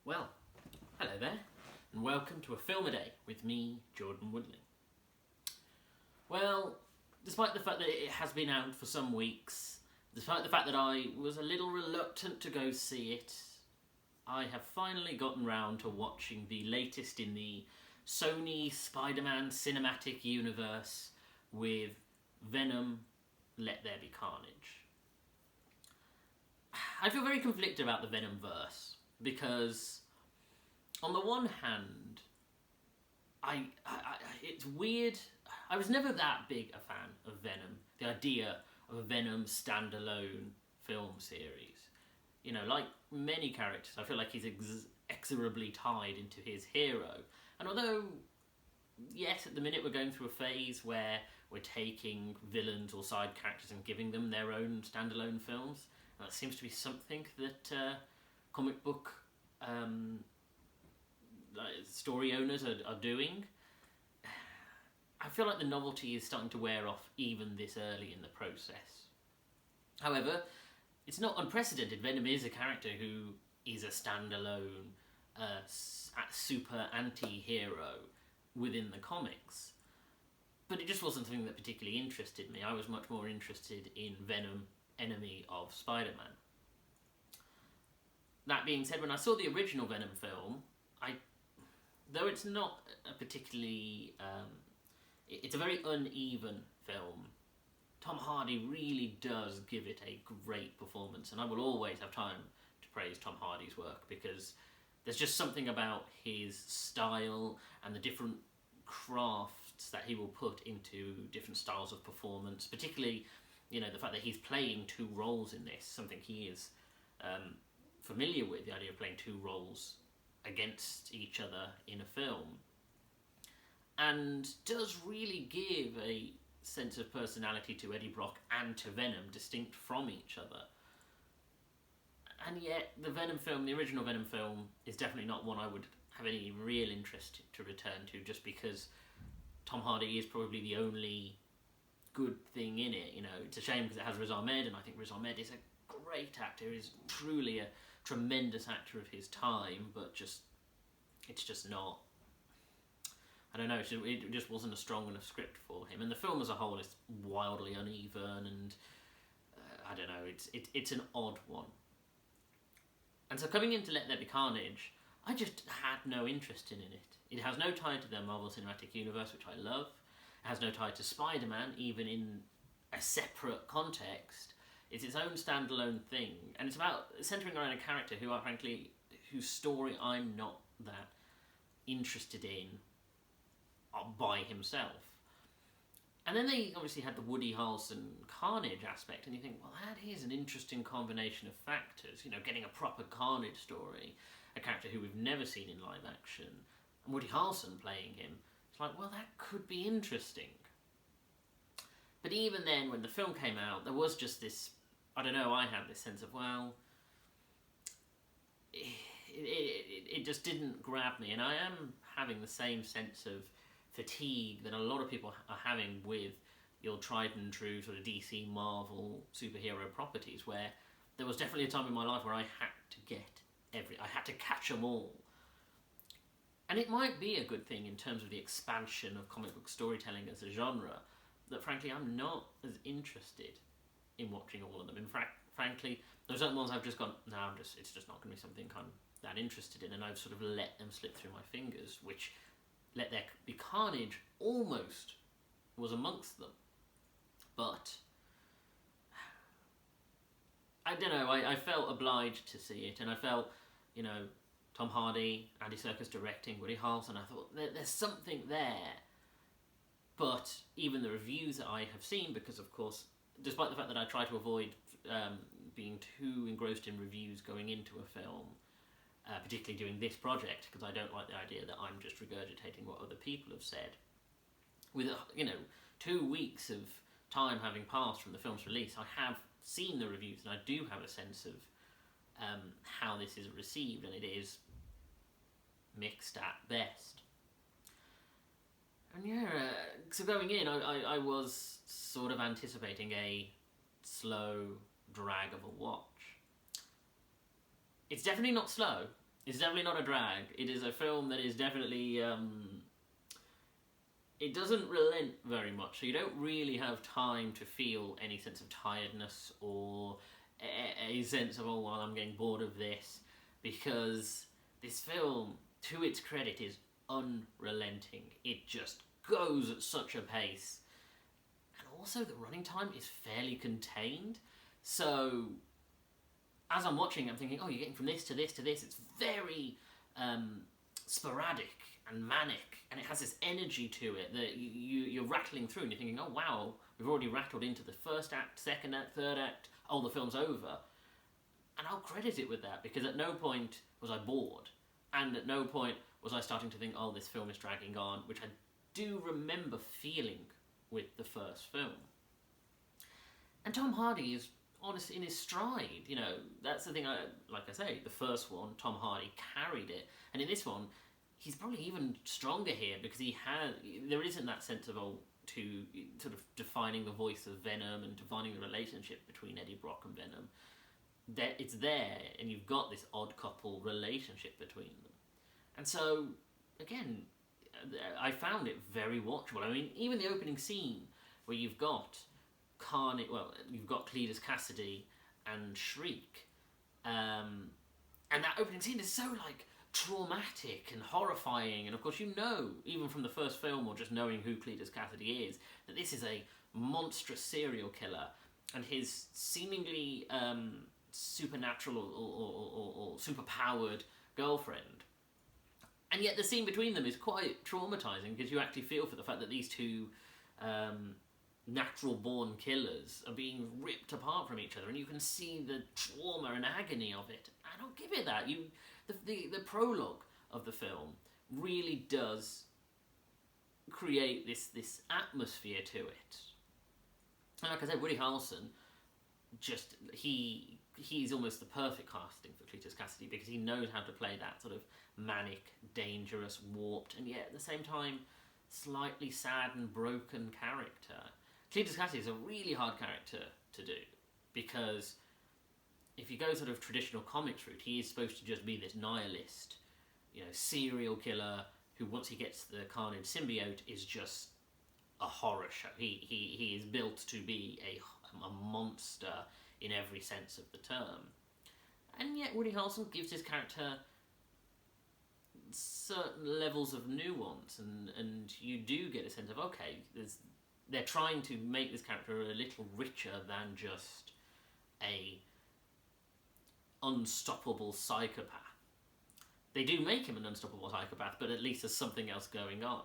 Well, hello there, and welcome to A Film a Day with me, Jordan Woodley. Well, despite the fact that it has been out for some weeks, despite the fact that I was a little reluctant to go see it, I have finally gotten round to watching the latest in the Sony Spider-Man Cinematic Universe with Venom, There Be Carnage. I feel very conflicted about the Venom-verse, because on the one hand, it's weird. I was never that big a fan of Venom. The idea of a Venom standalone film series. You know, like many characters, I feel like he's inexorably tied into his hero. And although, yes, at the minute we're going through a phase where we're taking villains or side characters and giving them their own standalone films, and that seems to be something that comic book story owners are doing. I feel like the novelty is starting to wear off even this early in the process. However, it's not unprecedented. Venom is a character who is a standalone super anti-hero within the comics. But it just wasn't something that particularly interested me. I was much more interested in Venom, enemy of Spider-Man. That being said, when I saw the original Venom film, though it's not a particularly... it's a very uneven film. Tom Hardy really does give it a great performance, and I will always have time to praise Tom Hardy's work, because there's just something about his style and the different crafts that he will put into different styles of performance, particularly, you know, the fact that he's playing two roles in this, something he is familiar with, the idea of playing two roles against each other in a film, and does really give a sense of personality to Eddie Brock and to Venom, distinct from each other. And yet, the Venom film, the original Venom film, is definitely not one I would have any real interest to return to, just because Tom Hardy is probably the only good thing in it. You know, it's a shame because it has Riz Ahmed, and I think Riz Ahmed is a great actor, is truly a tremendous actor of his time, but it's just not, I don't know, it just wasn't a strong enough script for him, and the film as a whole is wildly uneven, and I don't know, it's an odd one. And so coming into Let There Be Carnage, I just had no interest in it. It has no tie to the Marvel Cinematic Universe, which I love. It has no tie to Spider-Man, even in a separate context. It's its own standalone thing, and it's about centering around a character whose story I'm not that interested in by himself. And then they obviously had the Woody Harrelson Carnage aspect, and you think, well, that is an interesting combination of factors. You know, getting a proper Carnage story, a character who we've never seen in live action, and Woody Harrelson playing him. It's like, well, that could be interesting. But even then, when the film came out, there was just this, I don't know, I had this sense of, well, it just didn't grab me, and I am having the same sense of fatigue that a lot of people are having with your tried and true sort of DC Marvel superhero properties, where there was definitely a time in my life where I had to I had to catch them all. And it might be a good thing in terms of the expansion of comic book storytelling as a genre, that frankly I'm not as interested in watching all of them. In fact, frankly, there's certain ones I've just gone, no, it's just not going to be something I'm that interested in, and I've sort of let them slip through my fingers, which Let There Be Carnage almost was amongst them. But I don't know, I felt obliged to see it, and I felt, you know, Tom Hardy, Andy Serkis directing, Woody Harrelson, I thought, there's something there. But even the reviews that I have seen, because of course, despite the fact that I try to avoid being too engrossed in reviews going into a film, particularly doing this project, because I don't like the idea that I'm just regurgitating what other people have said. With, 2 weeks of time having passed from the film's release, I have seen the reviews, and I do have a sense of how this is received, and it is mixed at best. And yeah, so going in, I was sort of anticipating a slow drag of a watch. It's definitely not slow. It's definitely not a drag. It is a film that is definitely... it doesn't relent very much, so you don't really have time to feel any sense of tiredness or a sense of, oh, well, I'm getting bored of this, because this film, to its credit, is unrelenting. It just goes at such a pace. And also, the running time is fairly contained, so as I'm watching, I'm thinking, oh, you're getting from this to this to this. It's very sporadic and manic, and it has this energy to it that you're rattling through, and you're thinking, oh wow, we've already rattled into the first act, second act, third act, oh, the film's over. And I'll credit it with that, because at no point was I bored, and at no point was I starting to think, oh, this film is dragging on, which I do remember feeling with the first film. And Tom Hardy is honestly in his stride, you know, that's the thing. Like I say, the first one, Tom Hardy carried it, and in this one, he's probably even stronger here, because there isn't that sense of, oh, to sort of defining the voice of Venom and defining the relationship between Eddie Brock and Venom. It's there, and you've got this odd couple relationship between them. And so, again, I found it very watchable. I mean, even the opening scene where you've got Carnage, well, you've got Cletus Cassidy and Shriek, and that opening scene is so, like, traumatic and horrifying, and of course you know, even from the first film, or just knowing who Cletus Cassidy is, that this is a monstrous serial killer, and his seemingly supernatural or super-powered girlfriend. And yet the scene between them is quite traumatizing, because you actually feel for the fact that these two natural-born killers are being ripped apart from each other, and you can see the trauma and agony of it. I don't give it that. The prologue of the film really does create this atmosphere to it. And like I said, Woody Harrelson, he's almost the perfect casting for Cletus Cassidy, because he knows how to play that sort of manic, dangerous, warped, and yet at the same time slightly sad and broken character. Cletus Cassidy is a really hard character to do, because if you go sort of traditional comics route, he is supposed to just be this nihilist, you know, serial killer who, once he gets the Carnage symbiote, is just a horror show. He is built to be a monster in every sense of the term. And yet Woody Harrelson gives his character certain levels of nuance, and you do get a sense of, okay, they're trying to make this character a little richer than just a unstoppable psychopath. They do make him an unstoppable psychopath, but at least there's something else going on.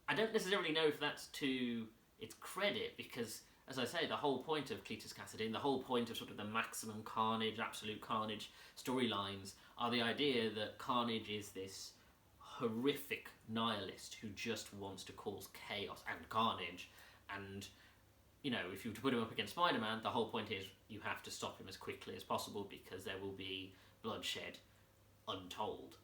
I don't necessarily know if that's to its credit, because, as I say, the whole point of Cletus Cassidy and the whole point of sort of the maximum carnage, absolute carnage storylines are the idea that Carnage is this horrific nihilist who just wants to cause chaos and carnage, and, you know, if you were to put him up against Spider-Man, the whole point is you have to stop him as quickly as possible, because there will be bloodshed untold.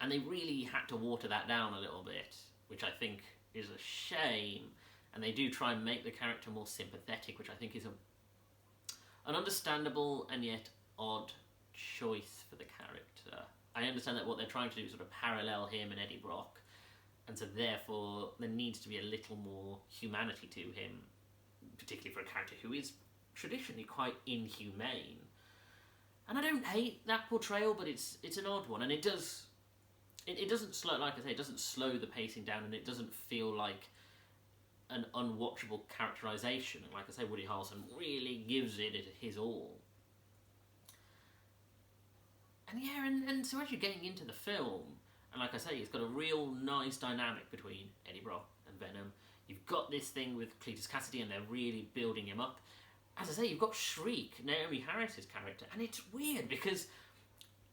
And they really had to water that down a little bit, which I think is a shame. And they do try and make the character more sympathetic, which I think is an understandable and yet odd choice for the character. I understand that what they're trying to do is sort of parallel him and Eddie Brock, and so therefore there needs to be a little more humanity to him, particularly for a character who is traditionally quite inhumane. And I don't hate that portrayal, but it's an odd one, and it doesn't slow, like I say, it doesn't slow the pacing down, and it doesn't feel like an unwatchable characterization. And like I say, Woody Harrelson really gives it his all. And yeah, and so as you're getting into the film, and like I say, it's got a real nice dynamic between Eddie Brock and Venom. You've got this thing with Cletus Cassidy, and they're really building him up. As I say, you've got Shriek, Naomi Harris's character, and it's weird, because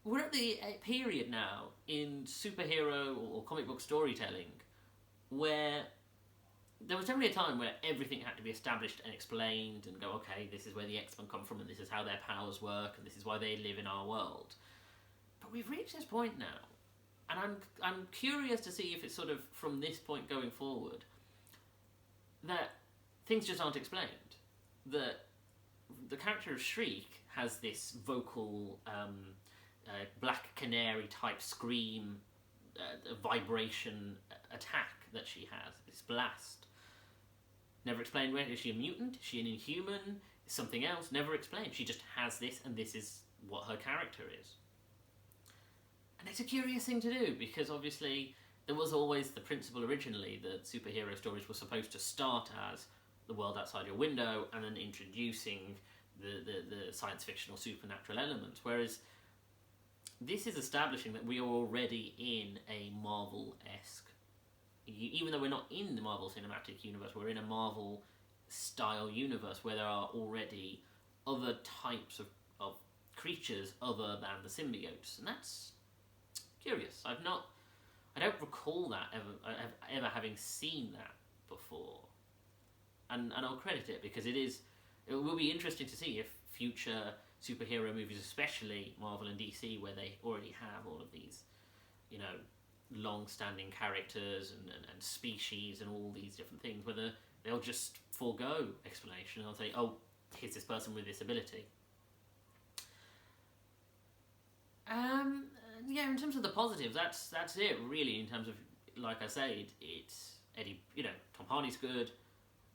we're at the period now in superhero or comic book storytelling where there was definitely a time where everything had to be established and explained, and go, okay, this is where the X-Men come from, and this is how their powers work, and this is why they live in our world. But we've reached this point now, and I'm curious to see if it's sort of from this point going forward that things just aren't explained. That the character of Shriek has this vocal Black Canary type scream, vibration attack that she has. This blast. Never explained where. Is she a mutant? Is she an Inhuman? Is something else? Never explained. She just has this, and this is what her character is. And it's a curious thing to do, because obviously there was always the principle originally that superhero stories were supposed to start as the world outside your window and then introducing the science fiction or supernatural elements, whereas this is establishing that we are already in a Marvel-esque, even though we're not in the Marvel Cinematic Universe, we're in a Marvel-style universe where there are already other types of creatures other than the symbiotes, and that's curious. I don't recall that ever having seen that before, and I'll credit it because it will be interesting to see if future superhero movies, especially Marvel and DC, where they already have all of these, long-standing characters and species and all these different things, whether they'll just forego explanation and they'll say, oh, here's this person with this ability. Yeah, in terms of the positives, that's it really. In terms of, like I said, it's Eddie. Tom Hardy's good,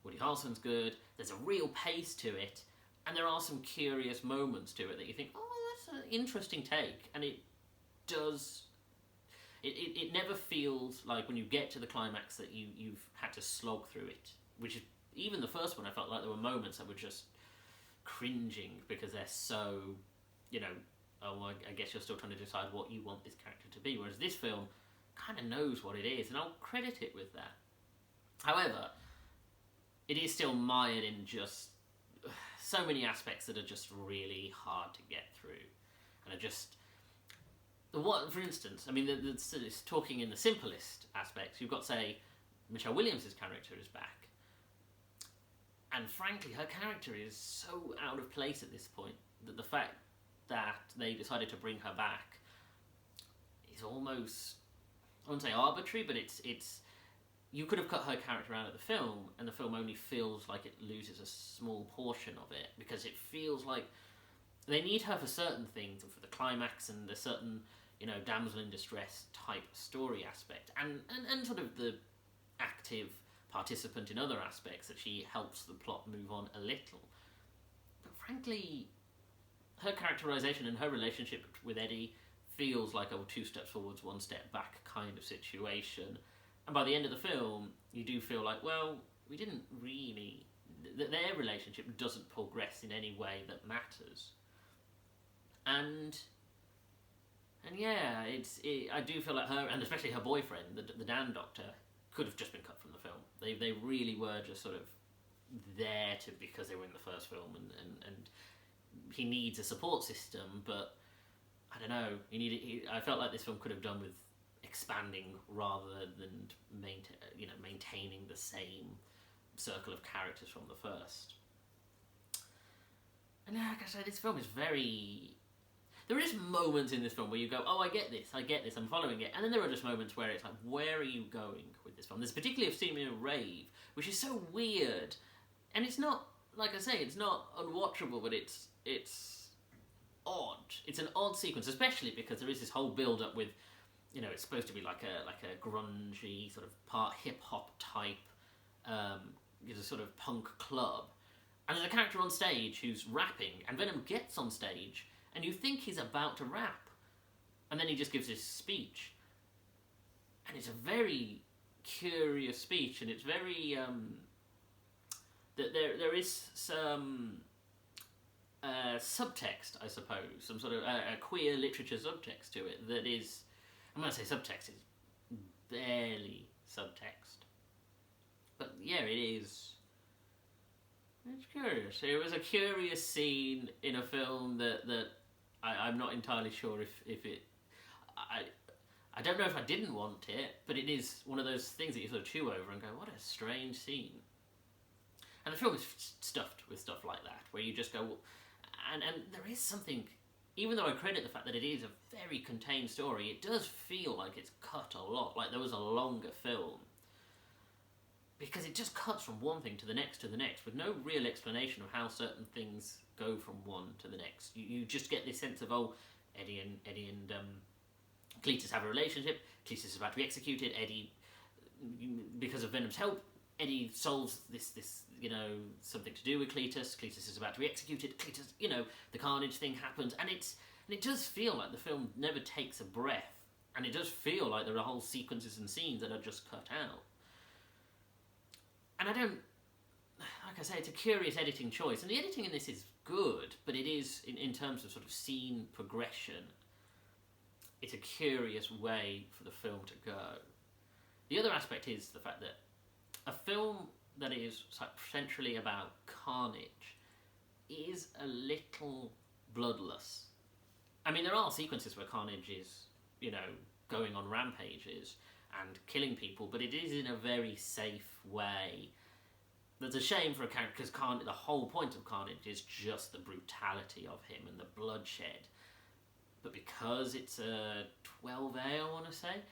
Woody Harrelson's good. There's a real pace to it, and there are some curious moments to it that you think, oh, well, that's an interesting take, and it does. It never feels like when you get to the climax that you've had to slog through it. Which is, even the first one, I felt like there were moments that were just cringing because they're so, oh, I guess you're still trying to decide what you want this character to be. Whereas this film kind of knows what it is, and I'll credit it with that. However, it is still mired in just so many aspects that are just really hard to get through, and are just for instance, I mean, it's talking in the simplest aspects. You've got, say, Michelle Williams' character is back, and frankly, her character is so out of place at this point that the fact that they decided to bring her back is almost, I wouldn't say arbitrary, but it's you could have cut her character out of the film, and the film only feels like it loses a small portion of it, because it feels like they need her for certain things, and for the climax and the certain, damsel in distress type story aspect, and sort of the active participant in other aspects that she helps the plot move on a little. But frankly, her characterization and her relationship with Eddie feels like a 2 steps forwards, 1 step back kind of situation. And by the end of the film, you do feel like, well, we didn't really... Their relationship doesn't progress in any way that matters. And yeah, I do feel like her, and especially her boyfriend, the Dan Doctor, could have just been cut from the film. They really were just sort of there because they were in the first film, and he needs a support system, but I don't know. I felt like this film could have done with expanding rather than maintaining the same circle of characters from the first. And like I said, this film is very... There is moments in this film where you go, oh, I get this, I'm following it. And then there are just moments where it's like, where are you going with this film? There's particularly a scene in a rave, which is so weird. And it's not, like I say, it's not unwatchable, but it's odd. It's an odd sequence, especially because there is this whole build-up with, it's supposed to be like a grungy, sort of part hip-hop type, sort of punk club. And there's a character on stage who's rapping, and Venom gets on stage, and you think he's about to rap. And then he just gives his speech. And it's a very curious speech, and it's very... there is some subtext, I suppose, some sort of a queer literature subtext to it that is... I'm going to say subtext, it's barely subtext. But yeah, it is... It's curious. It was a curious scene in a film that I'm not entirely sure if it... I don't know if I didn't want it, but it is one of those things that you sort of chew over and go, what a strange scene. And the film is stuffed with stuff like that, where you just go... And there is something... Even though I credit the fact that it is a very contained story, it does feel like it's cut a lot, like there was a longer film. Because it just cuts from one thing to the next, with no real explanation of how certain things go from one to the next. You just get this sense of, oh, Eddie and Cletus have a relationship. Cletus is about to be executed. Eddie, because of Venom's help, Eddie solves this something to do with Cletus. Cletus is about to be executed. Cletus, the Carnage thing happens, and it does feel like the film never takes a breath, and it does feel like there are whole sequences and scenes that are just cut out. And I don't, like I say, it's a curious editing choice, and the editing in this is good, but it is, in terms of sort of scene progression, it's a curious way for the film to go. The other aspect is the fact that a film that is centrally about Carnage is a little bloodless. I mean, there are sequences where Carnage is, going on rampages and killing people, but it is in a very safe way. That's a shame for a character, because the whole point of Carnage is just the brutality of him and the bloodshed. But because it's a 12A, I want to say,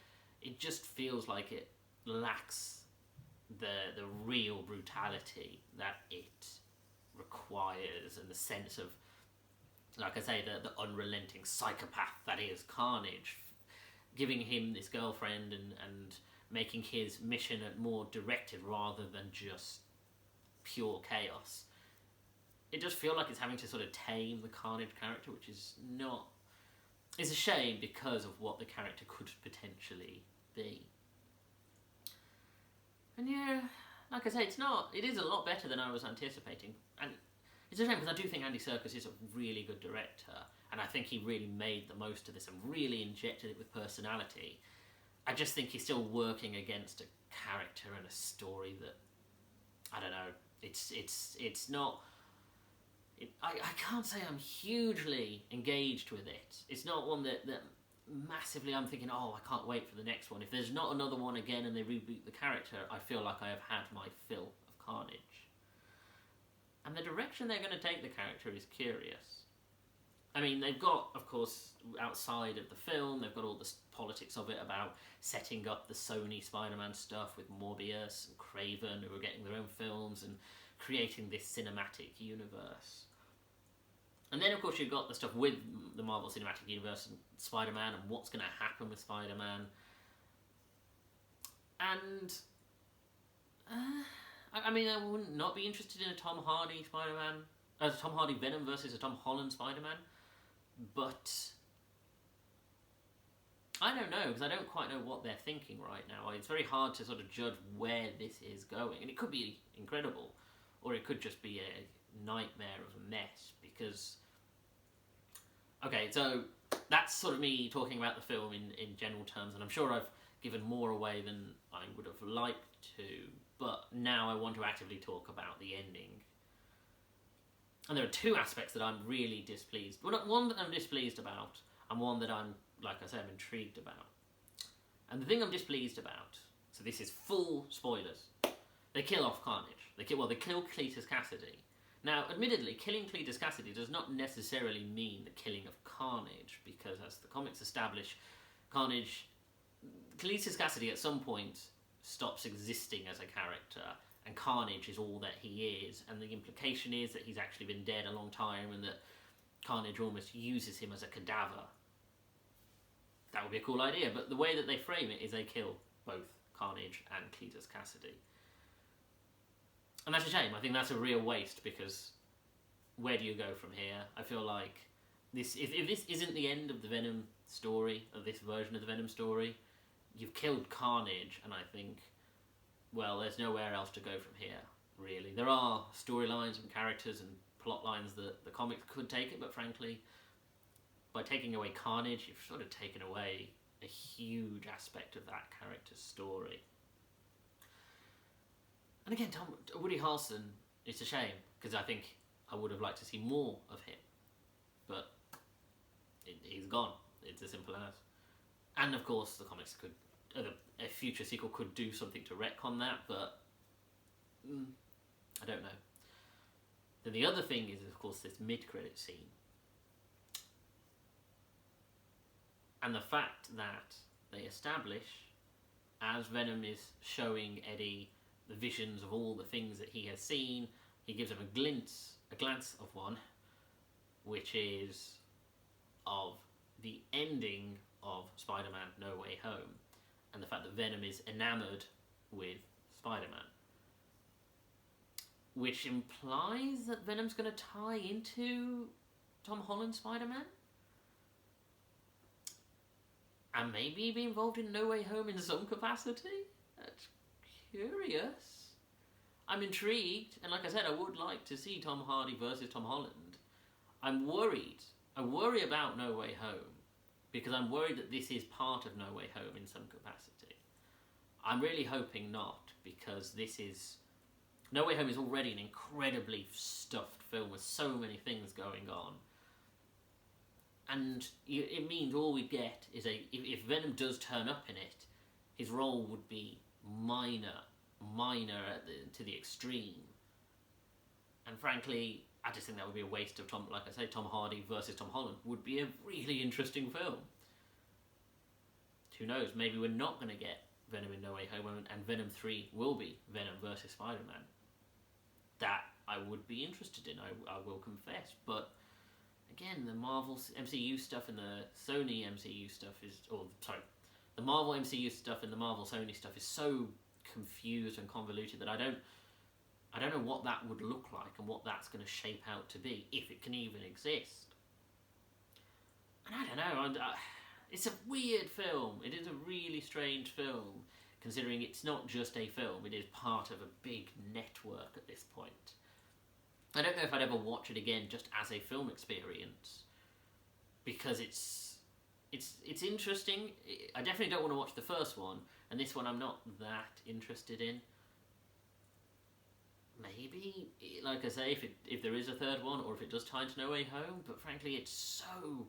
it just feels like it lacks the real brutality that it requires, and the sense of, like I say, the unrelenting psychopath that is Carnage, giving him this girlfriend and making his mission more directed rather than just pure chaos. It does feel like it's having to sort of tame the Carnage character, which is not... It's a shame because of what the character could potentially be. And yeah, like I say, it is a lot better than I was anticipating. And it's a shame, because I do think Andy Serkis is a really good director, and I think he really made the most of this and really injected it with personality. I just think he's still working against a character and a story that, I don't know, it's not... I can't say I'm hugely engaged with it. It's not one that massively I'm thinking, oh, I can't wait for the next one. If there's not another one again and they reboot the character, I feel like I have had my fill of Carnage. And the direction they're going to take the character is curious. I mean, they've got, of course, outside of the film, they've got all the politics of it about setting up the Sony Spider-Man stuff with Morbius and Craven, who are getting their own films, and creating this cinematic universe. And then, of course, you've got the stuff with the Marvel Cinematic Universe and Spider-Man and what's going to happen with Spider-Man. And... I mean, I would not be interested in a Tom Hardy Spider-Man... Tom Hardy Venom versus a Tom Holland Spider-Man. But... I don't know, because I don't quite know what they're thinking right now. It's very hard to sort of judge where this is going. And it could be incredible, or it could just be a nightmare of a mess, because... Okay, so that's sort of me talking about the film in general terms, and I'm sure I've given more away than I would have liked to, but now I want to actively talk about the ending. And there are two aspects that I'm really displeased. Well, one that I'm displeased about, and one that I'm, like I said, I'm intrigued about. And the thing I'm displeased about, so this is full spoilers, they kill off Carnage. They kill Cletus Cassidy. Now, admittedly, killing Cletus Cassidy does not necessarily mean the killing of Carnage, because as the comics establish, Cletus Cassidy at some point stops existing as a character, and Carnage is all that he is, and the implication is that he's actually been dead a long time, and that Carnage almost uses him as a cadaver. That would be a cool idea, but the way that they frame it is they kill both Carnage and Cletus Cassidy. And that's a shame. I think that's a real waste, because where do you go from here? I feel like if this isn't the end of the Venom story, of this version of the Venom story, you've killed Carnage, and I think, well, there's nowhere else to go from here, really. There are storylines and characters and plot lines that the comics could take it, but frankly, by taking away Carnage, you've sort of taken away a huge aspect of that character's story. And again, Woody Harrelson, it's a shame, because I think I would have liked to see more of him. But he's gone. It's as simple as. And of course, the comics could... a future sequel could do something to retcon that, but... I don't know. Then the other thing is, of course, this mid-credit scene. And the fact that they establish, as Venom is showing Eddie the visions of all the things that he has seen, he gives him a glance of one, which is of the ending of Spider-Man No Way Home and the fact that Venom is enamoured with Spider-Man. Which implies that Venom's going to tie into Tom Holland's Spider-Man? And maybe be involved in No Way Home in some capacity? That's curious. I'm intrigued, and like I said, I would like to see Tom Hardy versus Tom Holland. I'm worried. I worry about No Way Home, because I'm worried that this is part of No Way Home in some capacity. I'm really hoping not, because this is... No Way Home is already an incredibly stuffed film with so many things going on. And it means all we get is if Venom does turn up in it, his role would be minor to the extreme. And frankly, I just think that would be a waste of Tom Hardy versus Tom Holland would be a really interesting film. Who knows, maybe we're not going to get Venom in No Way Home, and Venom 3 will be Venom versus Spider-Man. That I would be interested in, I will confess, but again, the Marvel MCU stuff and the Sony MCU stuff the Marvel MCU stuff and the Marvel Sony stuff is so confused and convoluted that I don't know what that would look like and what that's going to shape out to be, if it can even exist. And I don't know, it's a weird film. It is a really strange film, considering it's not just a film, it is part of a big network at this point. I don't know if I'd ever watch it again just as a film experience, because it's interesting. I definitely don't want to watch the first one, and this one I'm not that interested in. Maybe, like I say, if there is a third one, or if it does tie into No Way Home, but frankly it's so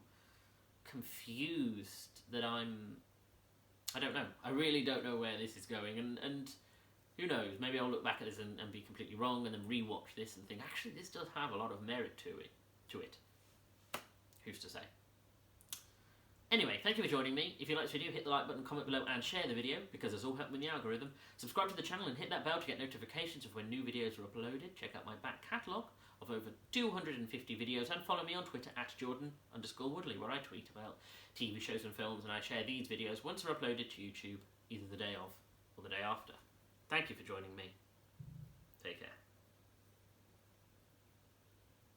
confused that I don't know. I really don't know where this is going, and who knows, maybe I'll look back at this and be completely wrong, and then rewatch this and think, actually, this does have a lot of merit to it. Who's to say? Anyway, thank you for joining me. If you like this video, hit the like button, comment below, and share the video, because this all helps with the algorithm. Subscribe to the channel and hit that bell to get notifications of when new videos are uploaded. Check out my back catalogue of over 250 videos, and follow me on Twitter at Jordan_Woodley, where I tweet about TV shows and films, and I share these videos once they're uploaded to YouTube, either the day of or the day after. Thank you for joining me. Take care.